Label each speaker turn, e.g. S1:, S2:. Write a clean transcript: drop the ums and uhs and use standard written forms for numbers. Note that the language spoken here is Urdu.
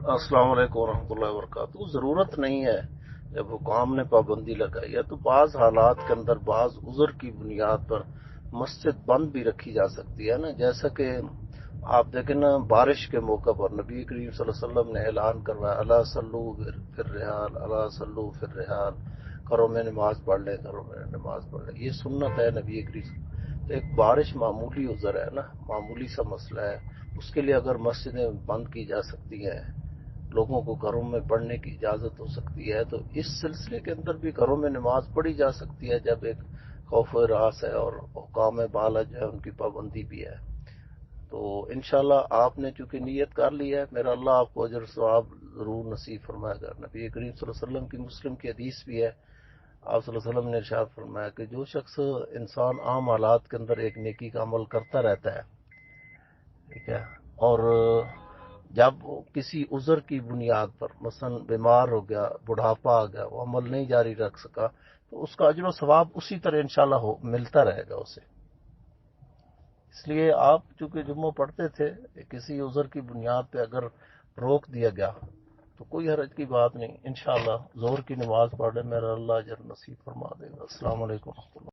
S1: السلام علیکم ورحمۃ اللہ وبرکاتہ. ضرورت نہیں ہے. جب حکام نے پابندی لگائی ہے تو بعض حالات کے اندر بعض عذر کی بنیاد پر مسجد بند بھی رکھی جا سکتی ہے نا. جیسا کہ آپ دیکھیں نا، بارش کے موقع پر نبی کریم صلی اللہ علیہ وسلم نے اعلان کروایا، اللہ صلو فی الرحال، اللہ صلو فی الرحال، گھروں میں نماز پڑھ لیں، گھروں میں نماز پڑھ لیں. یہ سنت ہے نبی کریم. تو ایک بارش معمولی عذر ہے نا، معمولی سا مسئلہ ہے. اس کے لیے اگر مسجدیں بند کی جا سکتی ہیں، لوگوں کو گھروں میں پڑھنے کی اجازت ہو سکتی ہے، تو اس سلسلے کے اندر بھی گھروں میں نماز پڑھی جا سکتی ہے جب ایک خوف راس ہے اور حکام بالا جو ہے ان کی پابندی بھی ہے. تو انشاءاللہ آپ نے چونکہ نیت کر لی ہے، میرا اللہ آپ کو اجر و ثواب ضرور نصیب فرمائے گا. نبی کریم صلی اللہ علیہ وسلم کی مسلم کی حدیث بھی ہے، آپ صلی اللہ علیہ وسلم نے ارشاد فرمایا کہ جو شخص انسان عام حالات کے اندر ایک نیکی کا عمل کرتا رہتا ہے، ٹھیک ہے، اور جب وہ کسی عذر کی بنیاد پر مثلا بیمار ہو گیا، بڑھاپا آ گیا، وہ عمل نہیں جاری رکھ سکا، تو اس کا اجر و ثواب اسی طرح انشاءاللہ ملتا رہے گا اسے. اس لیے آپ چونکہ جمعہ پڑھتے تھے، کسی عذر کی بنیاد پہ اگر روک دیا گیا تو کوئی حرج کی بات نہیں. انشاءاللہ ظہر کی نماز پڑھنے میرا اللہ اجر نصیب فرما دے گا. السلام علیکم ورحمۃ اللہ.